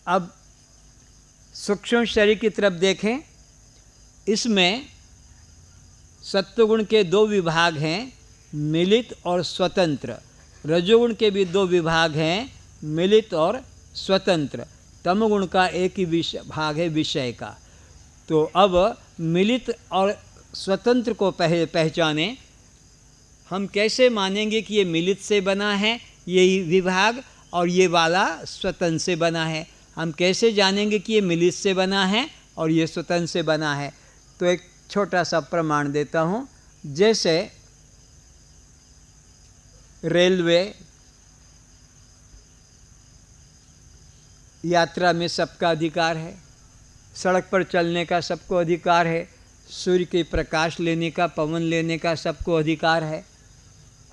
अब सूक्ष्म शरीर की तरफ देखें। इसमें सत्वगुण के दो विभाग हैं, मिलित और स्वतंत्र। रजोगुण के भी दो विभाग हैं, मिलित और स्वतंत्र। तमगुण का एक ही भाग है विषय का। तो अब मिलित और स्वतंत्र को पहचाने। हम कैसे मानेंगे कि ये मिलित से बना है ये विभाग और ये वाला स्वतंत्र से बना है? हम कैसे जानेंगे कि ये मिलित से बना है और ये स्वतंत्र से बना है? तो एक छोटा सा प्रमाण देता हूँ। जैसे रेलवे यात्रा में सबका अधिकार है, सड़क पर चलने का सबको अधिकार है, सूर्य के प्रकाश लेने का, पवन लेने का सबको अधिकार है,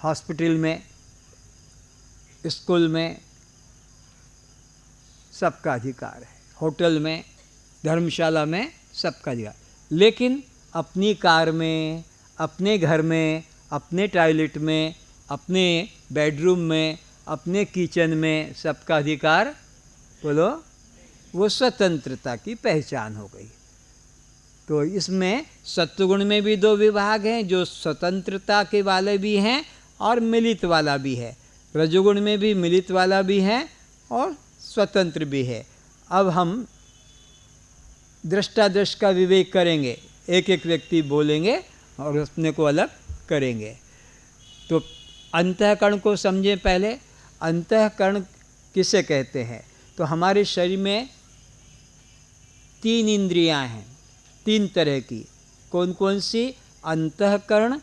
हॉस्पिटल में, स्कूल में सबका अधिकार है, होटल में, धर्मशाला में सबका अधिकार। लेकिन अपनी कार में, अपने घर में, अपने टॉयलेट में, अपने बेडरूम में, अपने किचन में सबका अधिकार, बोलो, वो स्वतंत्रता की पहचान हो गई। तो इसमें सत्वगुण में भी दो विभाग हैं, जो स्वतंत्रता के वाले भी हैं और मिलित वाला भी है। रजोगुण में भी मिलित वाला भी है और स्वतंत्र भी है। अब हम दृष्टादृष्ट का विवेक करेंगे, एक एक व्यक्ति बोलेंगे और अपने को अलग करेंगे। तो अंतःकरण को समझें पहले। अंतःकरण किसे कहते हैं? तो हमारे शरीर में 3 इंद्रियां हैं, 3 तरह की। कौन कौन सी? अंतःकरण,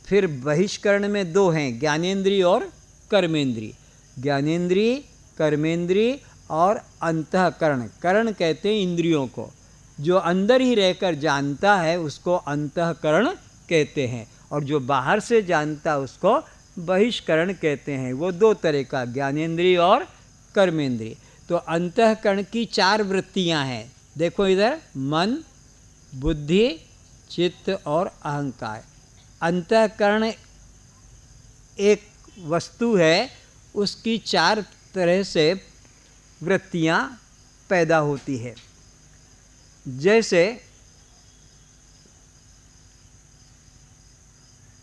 फिर बहिष्करण में 2 हैं, ज्ञानेंद्रिय और कर्मेंद्रिय। ज्ञानेंद्रिय, कर्मेंद्रिय और अंतःकरण। करण कहते हैं इंद्रियों को, जो अंदर ही रहकर जानता है उसको अंतःकरण कहते हैं, और जो बाहर से जानता है उसको बहिष्करण कहते हैं। वो 2 तरह का, ज्ञानेंद्रिय और कर्मेंद्रिय। तो अंतःकरण की 4 वृत्तियां हैं। देखो इधर, मन, बुद्धि, चित्त और अहंकार। अंतःकरण एक वस्तु है, उसकी 4 तरह से वृत्तियां पैदा होती है। जैसे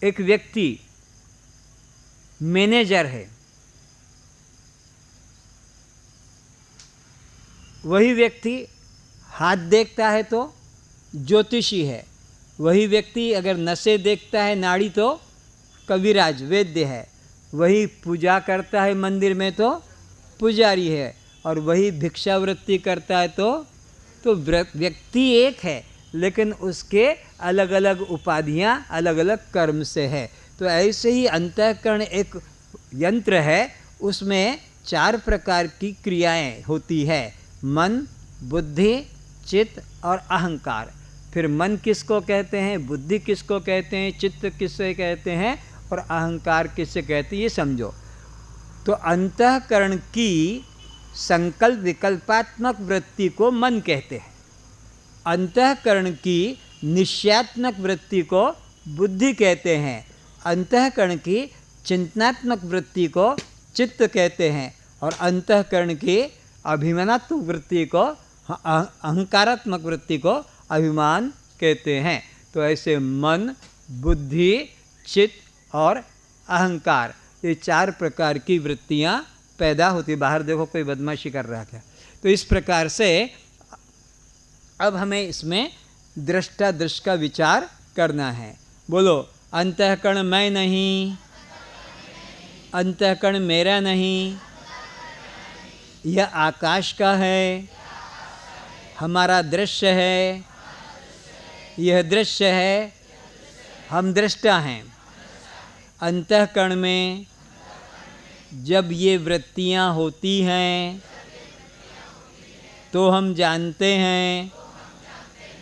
एक व्यक्ति मैनेजर है, वही व्यक्ति हाथ देखता है तो ज्योतिषी है। वही व्यक्ति अगर नसें देखता है, नाड़ी, तो कविराज, वैद्य है। वही पूजा करता है मंदिर में तो पुजारी है। और वही भिक्षावृत्ति करता है तो व्यक्ति एक है, लेकिन उसके अलग अलग उपाधियां, अलग अलग कर्म से है। तो ऐसे ही अंतःकरण एक यंत्र है, उसमें 4 प्रकार की क्रियाएं होती है, मन, बुद्धि, चित्त और अहंकार। फिर मन किसको कहते हैं, बुद्धि किसको कहते हैं, चित्त किसे कहते हैं और अहंकार किसे कहते हैं, ये समझो। तो अंतःकरण की संकल्प विकल्पात्मक वृत्ति को मन कहते हैं। अंतःकरण की निश्चयात्मक वृत्ति को बुद्धि कहते हैं। अंतःकरण की चिंतनात्मक वृत्ति को चित्त कहते हैं। और अंतःकरण की अभिमानात्मक वृत्ति को, अहंकारात्मक वृत्ति को अभिमान कहते हैं। तो ऐसे मन, बुद्धि, चित्त और अहंकार, ये 4 प्रकार की वृत्तियां पैदा होती। बाहर देखो कोई बदमाशी कर रहा है क्या? तो इस प्रकार से अब हमें इसमें दृष्टादृष्ट का विचार करना है। बोलो, अंतःकरण मैं नहीं, अंतःकरण मेरा नहीं, यह आकाश का है, हमारा दृश्य है, यह दृश्य है, हम दृष्टा हैं। अंतःकरण में जब ये वृत्तियां होती हैं तो हम जानते हैं।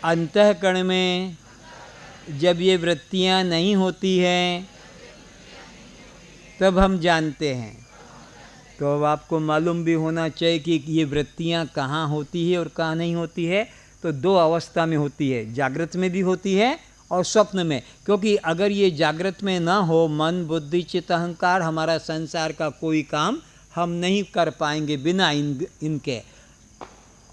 अंतःकरण में जब ये वृत्तियां नहीं होती हैं तब हम जानते हैं। तो अब आपको मालूम भी होना चाहिए कि ये वृत्तियां कहाँ होती है और कहाँ नहीं होती है। तो 2 अवस्था में होती है, जागृत में भी होती है और स्वप्न में। क्योंकि अगर ये जागृत में ना हो, मन, बुद्धि, चित्त, अहंकार, हमारा संसार का कोई काम हम नहीं कर पाएंगे बिना इनके।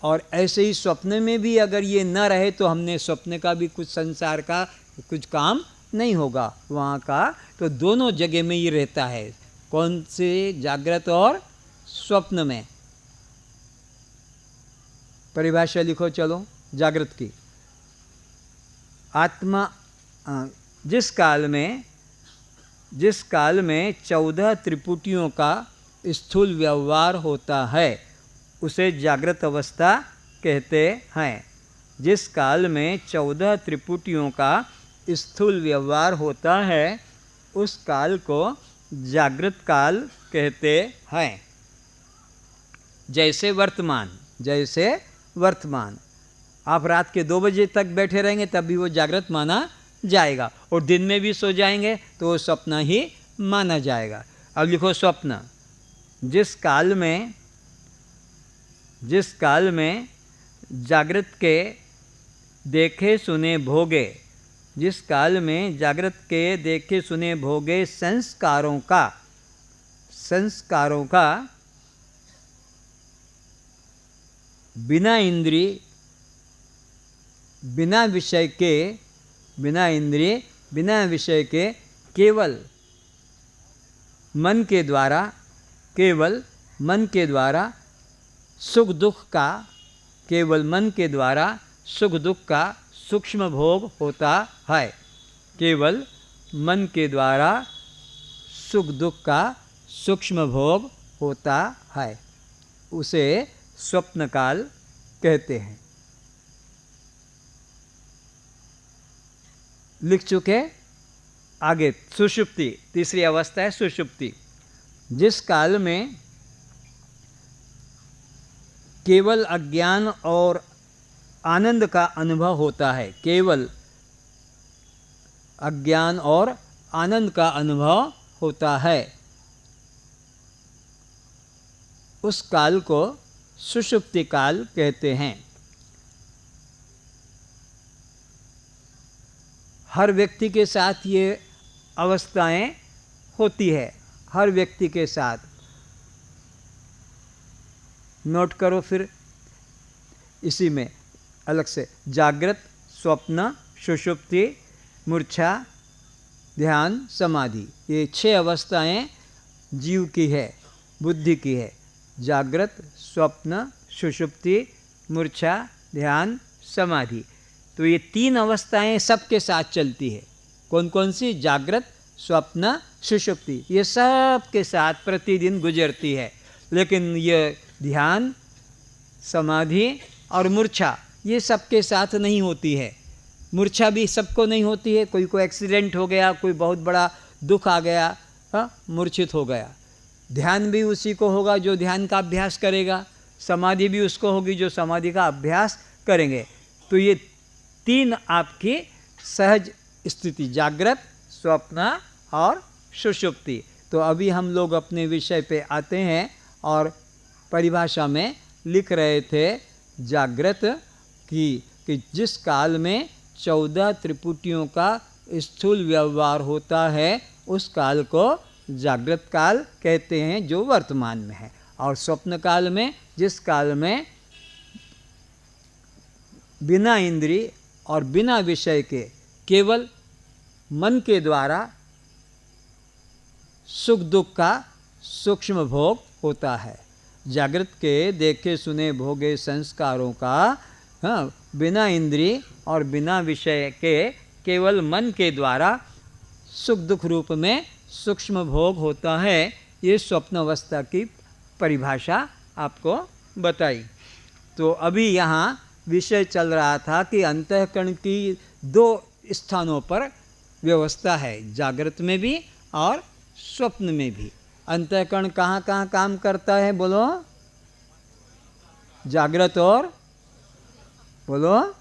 और ऐसे ही स्वप्न में भी अगर ये न रहे तो हमने स्वप्न का भी कुछ संसार का कुछ काम नहीं होगा वहाँ का। तो दोनों जगह में ये रहता है, कौन से, जागृत और स्वप्न में। परिभाषा लिखो चलो जागृत की। आत्मा जिस काल में 14 त्रिपुटियों का स्थूल व्यवहार होता है उसे जागृत अवस्था कहते हैं। जिस काल में 14 त्रिपुटियों का स्थूल व्यवहार होता है उस काल को जागृत काल कहते हैं। जैसे वर्तमान आप रात के 2 बजे तक बैठे रहेंगे तब भी वो जागृत माना जाएगा, और दिन में भी सो जाएंगे तो वो स्वप्न ही माना जाएगा। अब लिखो स्वप्न। जिस काल में जागृत के देखे सुने भोगे, जिस काल में जागृत के देखे सुने भोगे संस्कारों का बिना इंद्रिय बिना विषय के केवल मन के द्वारा सुख दुख का सूक्ष्म भोग होता है। केवल मन के द्वारा सुख दुख का सूक्ष्म भोग होता है, उसे स्वप्न काल कहते हैं। लिख चुके। आगे सुषुप्ति, तीसरी अवस्था है सुषुप्ति। जिस काल में केवल अज्ञान और आनंद का अनुभव होता है, केवल अज्ञान और आनंद का अनुभव होता है, उस काल को सुषुप्ति काल कहते हैं। हर व्यक्ति के साथ ये अवस्थाएं होती है, हर व्यक्ति के साथ। नोट करो फिर इसी में अलग से। जागृत, स्वप्न, सुषुप्ति, मूर्छा, ध्यान, समाधि, ये 6 अवस्थाएं जीव की है, बुद्धि की है। जागृत, स्वप्न, सुषुप्ति, मूर्छा, ध्यान, समाधि। तो ये 3 अवस्थाएं सबके साथ चलती है। कौन कौन सी? जागृत, स्वप्न, सुषुप्ति, ये सब के साथ प्रतिदिन गुजरती है। लेकिन ये ध्यान, समाधि और मूर्छा ये सबके साथ नहीं होती है। मूर्छा भी सबको नहीं होती है। कोई को एक्सीडेंट हो गया, कोई बहुत बड़ा दुख आ गया, मूर्छित हो गया। ध्यान भी उसी को होगा जो ध्यान का अभ्यास करेगा, समाधि भी उसको होगी जो समाधि का अभ्यास करेंगे। तो ये 3 आपकी सहज स्थिति, जागृत, स्वप्न और सुषुप्ति। तो अभी हम लोग अपने विषय पे आते हैं और परिभाषा में लिख रहे थे जागृत कि जिस काल में 14 त्रिपुटियों का स्थूल व्यवहार होता है उस काल को जागृत काल कहते हैं जो वर्तमान में है। और स्वप्न काल में, जिस काल में बिना इंद्रिय और बिना विषय के केवल मन के द्वारा सुख दुख का सूक्ष्म भोग होता है। जागृत के देखे सुने भोगे संस्कारों का बिना इंद्रिय और बिना विषय के केवल मन के द्वारा सुख दुख रूप में सूक्ष्म भोग होता है। ये स्वप्न अवस्था की परिभाषा आपको बताई। तो अभी यहाँ विषय चल रहा था कि अंतःकरण की 2 स्थानों पर व्यवस्था है, जागृत में भी और स्वप्न में भी। अंतःकरण कहाँ कहाँ काम करता है? बोलो। जागृत और बोलो,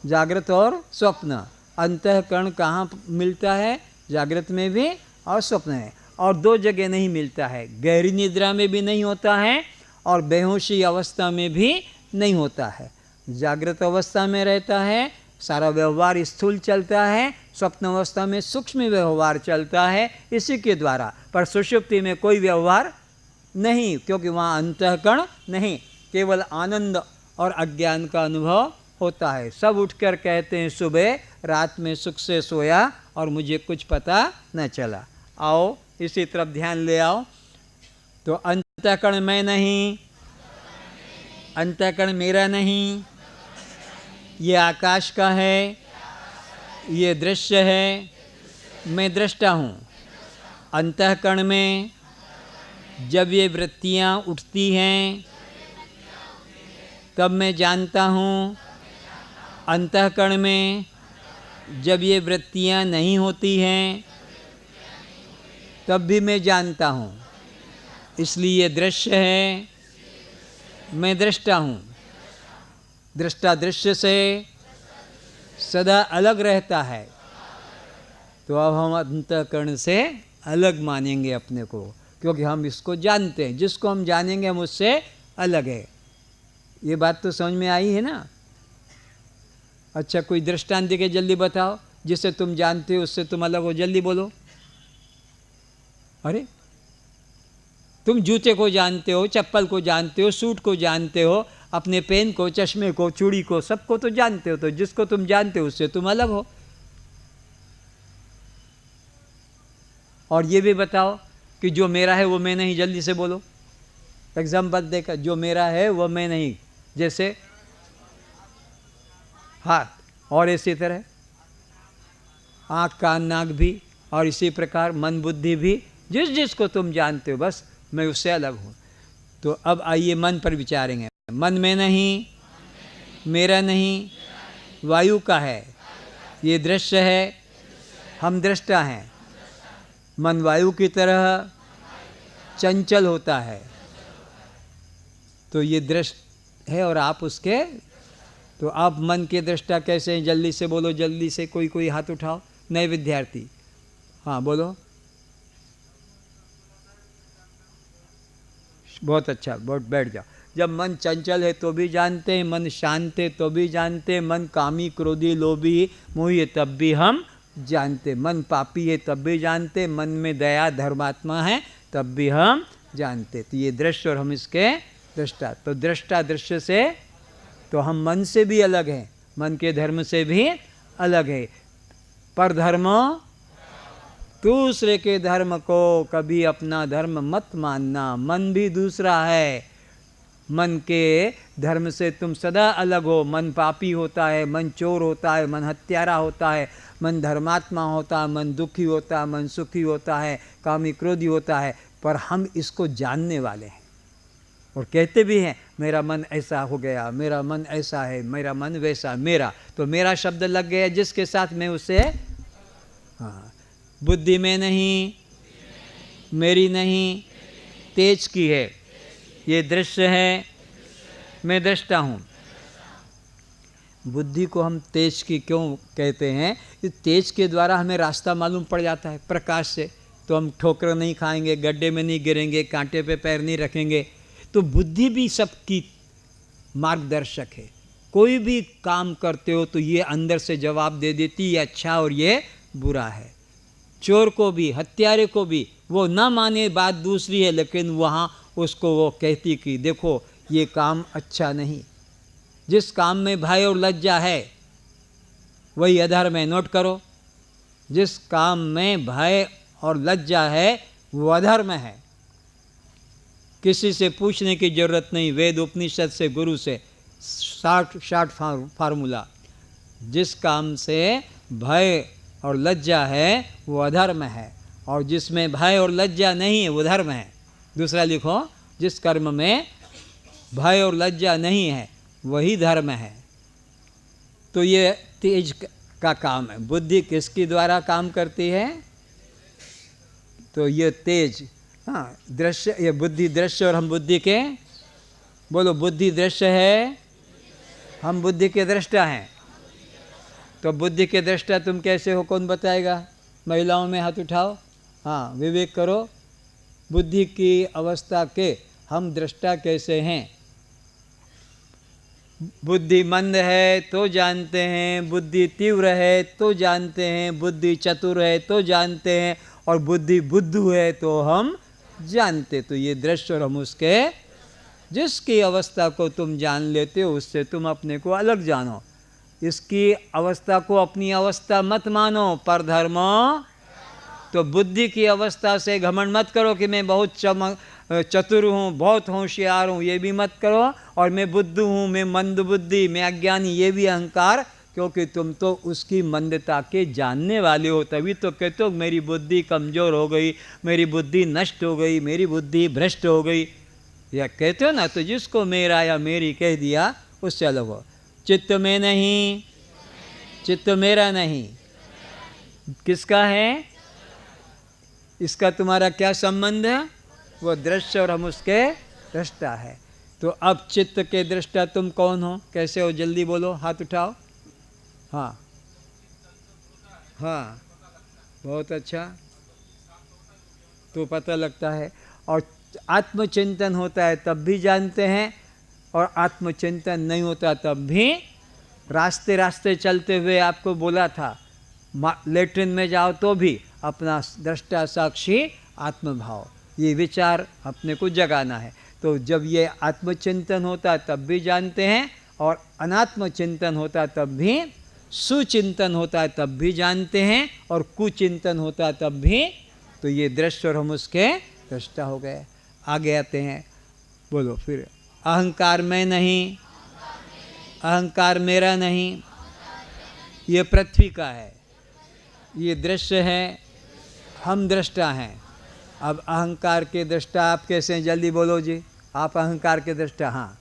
जागृत और स्वप्न। अंतःकरण कहाँ मिलता है? जागृत में भी और स्वप्न में। और 2 जगह नहीं मिलता है, गहरी निद्रा में भी नहीं होता है और बेहोशी अवस्था में भी नहीं होता है। जागृत अवस्था में रहता है, सारा व्यवहार स्थूल चलता है, स्वप्न अवस्था में सूक्ष्म व्यवहार चलता है इसी के द्वारा। पर सुषुप्ति में कोई व्यवहार नहीं, क्योंकि वहाँ अंतःकरण नहीं, केवल आनंद और अज्ञान का अनुभव होता है। सब उठकर कहते हैं सुबह रात में सुख से सोया और मुझे कुछ पता न चला। आओ इसी तरफ ध्यान ले आओ। तो अंतःकरण मैं नहीं, अंतःकरण मेरा नहीं, ये आकाश का है, ये दृश्य है, मैं दृष्टा हूँ। अंतःकरण में जब ये वृत्तियाँ उठती हैं तब मैं जानता हूँ। अंतःकरण में जब ये वृत्तियाँ नहीं होती हैं तब भी मैं जानता हूँ। इसलिए दृश्य है, मैं दृष्टा हूँ। दृष्टा दृश्य से सदा अलग रहता है। तो अब हम अंतःकरण से अलग मानेंगे अपने को, क्योंकि हम इसको जानते हैं। जिसको हम जानेंगे हम उससे अलग है। ये बात तो समझ में आई है ना? अच्छा, कोई दृष्टांत देके जल्दी बताओ जिससे तुम जानते हो उससे तुम अलग हो। जल्दी बोलो। अरे तुम जूते को जानते हो, चप्पल को जानते हो, सूट को जानते हो, अपने पेन को, चश्मे को, चूड़ी को, सबको तो जानते हो। तो जिसको तुम जानते हो उससे तुम अलग हो। और ये भी बताओ कि जो मेरा है वो मैं नहीं। जल्दी से बोलो। एग्जाम्पल देकर, जो मेरा है वो मैं नहीं। जैसे हाथ, और इसी तरह आँख, कान, नाक भी, और इसी प्रकार मन, बुद्धि भी। जिस जिसको तुम जानते हो बस मैं उससे अलग हूँ। तो अब आइए मन पर विचारेंगे। मन में नहीं, मेरा नहीं, वायु का है, ये दृश्य है, हम दृष्टा हैं। मन वायु की तरह चंचल होता है। तो ये दृश्य है और आप उसके। तो आप मन के दृष्टा कैसे हैं? जल्दी से बोलो, जल्दी से। कोई हाथ उठाओ, नए विद्यार्थी। हाँ बोलो। बहुत अच्छा, बहुत बैठ जाओ। जब मन चंचल है तो भी जानते हैं, मन शांत है तो भी जानते हैं, मन कामी, क्रोधी, लोभी, मोही है तब भी हम जानते, मन पापी है तब भी जानते, मन में दया, धर्मात्मा है तब भी हम जानते। तो ये दृश्य और हम इसके दृष्टा। तो दृष्टा दृश्य से तो हम मन से भी अलग हैं, मन के धर्म से भी अलग है। पर धर्म, दूसरे के धर्म को कभी अपना धर्म मत मानना। मन भी दूसरा है। मन के धर्म से तुम सदा अलग हो। मन पापी होता है, मन चोर होता है, मन हत्यारा होता है, मन धर्मात्मा होता है, मन दुखी होता है, मन सुखी होता है, कामी क्रोधी होता है। पर हम इसको जानने वाले हैं और कहते भी हैं मेरा मन ऐसा हो गया, मेरा मन ऐसा है, मेरा मन वैसा। मेरा तो मेरा शब्द लग गया जिसके साथ मैं उसे। हाँ, बुद्धि में नहीं, मेरी नहीं, तेज की है, ये दृश्य है, मैं दृष्टा हूँ। बुद्धि को हम तेज की क्यों कहते हैं? इस तेज के द्वारा हमें रास्ता मालूम पड़ जाता है। प्रकाश से तो हम ठोकर नहीं खाएंगे, गड्ढे में नहीं गिरेंगे, कांटे पे पैर नहीं रखेंगे। तो बुद्धि भी सबकी मार्गदर्शक है। कोई भी काम करते हो तो ये अंदर से जवाब दे देती ये अच्छा और ये बुरा है। चोर को भी, हत्यारे को भी, वो ना माने बात दूसरी है, लेकिन वहाँ उसको वो कहती कि देखो ये काम अच्छा नहीं। जिस काम में भय और लज्जा है वही अधर्म है। नोट करो, जिस काम में भय और लज्जा है वो अधर्म है। किसी से पूछने की जरूरत नहीं, वेद उपनिषद से, गुरु से, शार्ट फार्मूला। जिस काम से भय और लज्जा है वो अधर्म है, और जिसमें भय और लज्जा नहीं है वो धर्म है। दूसरा लिखो, जिस कर्म में भय और लज्जा नहीं है वही धर्म है। तो ये तेज का काम है। बुद्धि किसके द्वारा काम करती है? तो ये तेज, हाँ, दृश्य, ये बुद्धि दृश्य और हम बुद्धि के। बोलो, बुद्धि दृश्य है, हम बुद्धि के दृष्टा हैं। तो बुद्धि के दृष्टा तुम कैसे हो? कौन बताएगा? महिलाओं में हाथ उठाओ। हाँ, विवेक करो। बुद्धि की अवस्था के हम दृष्टा कैसे हैं? बुद्धि मंद है तो जानते हैं, बुद्धि तीव्र है तो जानते हैं, बुद्धि चतुर है तो जानते हैं, और बुद्धि बुद्धू है तो हम जानते। तो ये दृश्य और हम उसके जिसकी अवस्था को तुम जान लेते हो उससे तुम अपने को अलग जानो। इसकी अवस्था को अपनी अवस्था मत मानो, पर धर्मो। तो बुद्धि की अवस्था से घमंड मत करो कि मैं बहुत चतुर हूँ, बहुत होशियार हूँ, ये भी मत करो। और मैं बुद्धू हूँ, मैं मंद बुद्धि, मैं अज्ञानी, ये भी अहंकार, क्योंकि तुम तो उसकी मंदता के जानने वाले हो। तभी तो कहते हो मेरी बुद्धि कमज़ोर हो गई, मेरी बुद्धि नष्ट हो गई, मेरी बुद्धि भ्रष्ट हो गई, या कहते हो ना। तो जिसको मेरा या मेरी कह दिया उससे अलग हो। चित्त में नहीं, चित्त मेरा नहीं, किसका है? इसका तुम्हारा क्या संबंध है? वो दृश्य और हम उसके दृष्टा है। तो अब चित्त के दृष्टा तुम कौन हो, कैसे हो? जल्दी बोलो, हाथ उठाओ। हाँ हाँ, बहुत अच्छा, तो पता लगता है। और आत्मचिंतन होता है तब भी जानते हैं, और आत्मचिंतन नहीं होता तब भी। रास्ते रास्ते चलते हुए आपको बोला था, लेट्रिन में जाओ तो भी अपना दृष्टा साक्षी आत्मभाव, ये विचार अपने को जगाना है। तो जब ये आत्मचिंतन होता तब भी जानते हैं, और अनात्म चिंतन होता तब भी, सुचिंतन होता है तब भी जानते हैं, और कुचिंतन होता तब भी। तो ये दृश्य और हम उसके दृष्टा हो गए। आगे आते हैं, बोलो फिर। अहंकार मैं नहीं, अहंकार मेरा नहीं, ये पृथ्वी का है, ये दृश्य है, हम दृष्टा हैं। अब अहंकार के दृष्टा आप कैसे हैं? जल्दी बोलो जी, आप अहंकार के दृष्टा। हाँ,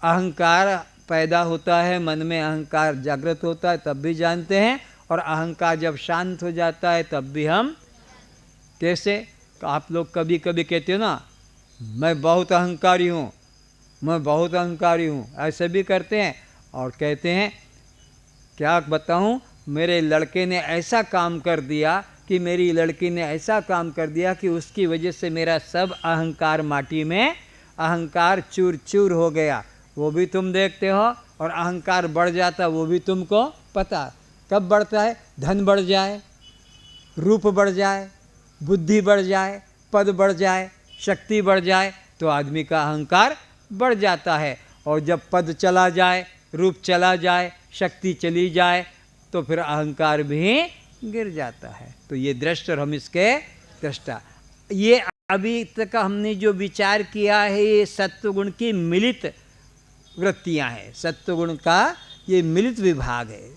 अहंकार पैदा होता है, मन में अहंकार जागृत होता है तब भी जानते हैं, और अहंकार जब शांत हो जाता है तब भी हम। कैसे? आप लोग कभी कभी कहते हो ना, मैं बहुत अहंकारी हूँ, मैं बहुत अहंकारी हूँ, ऐसे भी करते हैं। और कहते हैं, क्या बताऊँ, मेरे लड़के ने ऐसा काम कर दिया, कि मेरी लड़की ने ऐसा काम कर दिया कि उसकी वजह से मेरा सब अहंकार माटी में, अहंकार चूर चूर हो गया। वो भी तुम देखते हो। और अहंकार बढ़ जाता, वो भी तुमको पता। कब बढ़ता है? धन बढ़ जाए, रूप बढ़ जाए, बुद्धि बढ़ जाए, पद बढ़ जाए, शक्ति बढ़ जाए, तो आदमी का अहंकार बढ़ जाता है। और जब पद चला जाए, रूप चला जाए, शक्ति चली जाए, तो फिर अहंकार भी गिर जाता है। तो ये दृष्ट और हम इसके दृष्टा। ये अभी तक हमने जो विचार किया है, ये सत्वगुण की मिलित वृत्तियां हैं। सत्वगुण का ये मिलित विभाग है,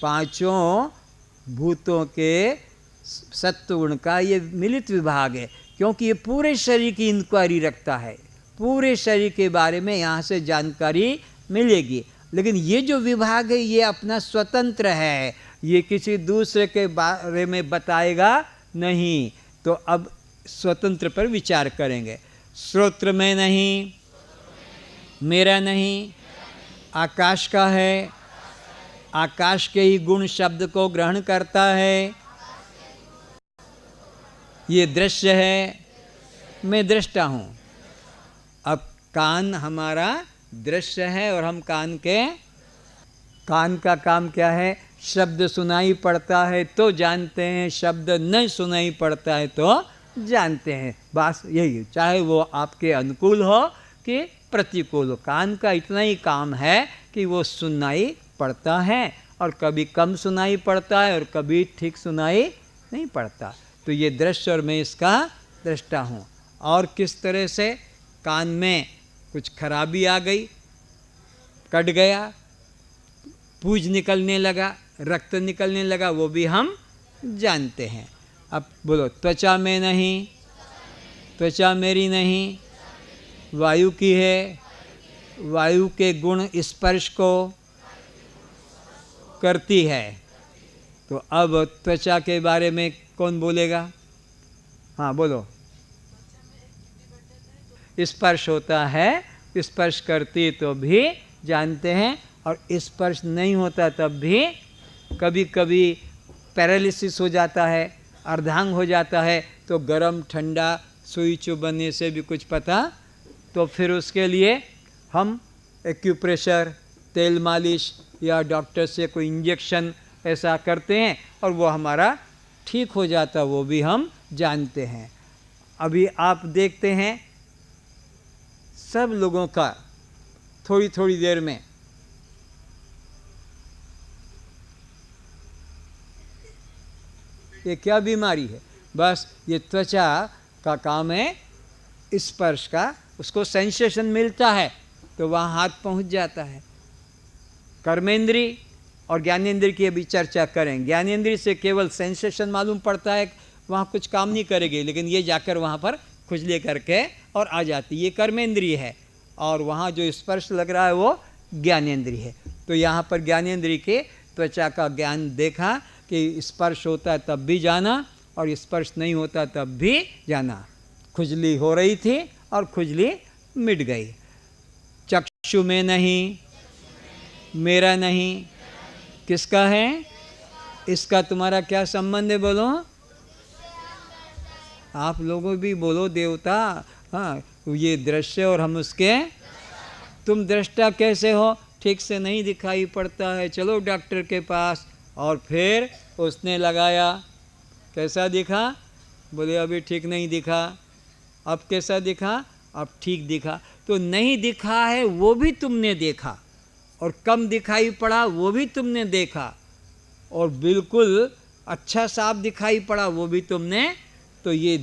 पांचों भूतों के सत्वगुण का ये मिलित विभाग है। क्योंकि ये पूरे शरीर की इंक्वायरी रखता है, पूरे शरीर के बारे में यहाँ से जानकारी मिलेगी। लेकिन ये जो विभाग है ये अपना स्वतंत्र है, ये किसी दूसरे के बारे में बताएगा नहीं। तो अब स्वतंत्र पर विचार करेंगे। श्रोत्र में नहीं, मेरा नहीं, आकाश का है, आकाश के ही गुण शब्द को ग्रहण करता है, ये दृश्य है, मैं दृष्टा हूँ। अब कान हमारा दृश्य है, और हम कान का काम क्या है? शब्द सुनाई पड़ता है तो जानते हैं, शब्द नहीं सुनाई पड़ता है तो जानते हैं। बस यही, चाहे वो आपके अनुकूल हो कि प्रतिकूल हो, कान का इतना ही काम है कि वो सुनाई पड़ता है, और कभी कम सुनाई पड़ता है और कभी ठीक सुनाई नहीं पड़ता। तो ये दृश्य और मैं इसका दृष्टा हूँ। और किस तरह से? कान में कुछ खराबी आ गई, कट गया, पूंज निकलने लगा, रक्त निकलने लगा, वो भी हम जानते हैं। अब बोलो, त्वचा में नहीं, त्वचा मेरी नहीं, वायु की है, वायु के गुण स्पर्श को करती है। तो अब त्वचा के बारे में कौन बोलेगा? हाँ बोलो। स्पर्श होता है, स्पर्श करती तो भी जानते हैं, और स्पर्श नहीं होता तब भी कभी कभी पैरालिसिस हो जाता है, अर्धांग हो जाता है, तो गरम ठंडा सुई चुभने से भी कुछ पता। तो फिर उसके लिए हम एक्यूप्रेशर, तेल मालिश, या डॉक्टर से कोई इंजेक्शन ऐसा करते हैं, और वो हमारा ठीक हो जाता वो भी हम जानते हैं। अभी आप देखते हैं सब लोगों का थोड़ी थोड़ी देर में ये क्या बीमारी है, बस ये त्वचा का काम है स्पर्श का, उसको सेंसेशन मिलता है तो वहाँ हाथ पहुँच जाता है। कर्मेंद्री और ज्ञानेंद्रिय की अभी चर्चा करें। ज्ञानेंद्रिय से केवल सेंसेशन मालूम पड़ता है, वहाँ कुछ काम नहीं करेगी, लेकिन ये जाकर वहाँ पर खुजली करके और आ जाती, ये कर्मेंद्रिय है। और वहाँ जो स्पर्श लग रहा है वो ज्ञानेंद्रिय है। तो यहाँ पर ज्ञानेंद्रिय के त्वचा का ज्ञान देखा कि स्पर्श होता है तब भी जाना और स्पर्श नहीं होता तब भी जाना। खुजली हो रही थी और खुजली मिट गई। चक्षु में नहीं, मेरा नहीं, किसका है? इसका तुम्हारा क्या संबंध है बोलो? आप लोगों भी बोलो देवता। हाँ, ये दृश्य और हम उसके, तुम दृष्टा कैसे हो? ठीक से नहीं दिखाई पड़ता है, चलो डॉक्टर के पास। और फिर उसने लगाया, कैसा दिखा? बोले अभी ठीक नहीं दिखा। अब कैसा दिखा? अब ठीक दिखा। तो नहीं दिखा है वो भी तुमने देखा, और कम दिखाई पड़ा वो भी तुमने देखा, और बिल्कुल अच्छा साफ दिखाई पड़ा वो भी तुमने। तो ये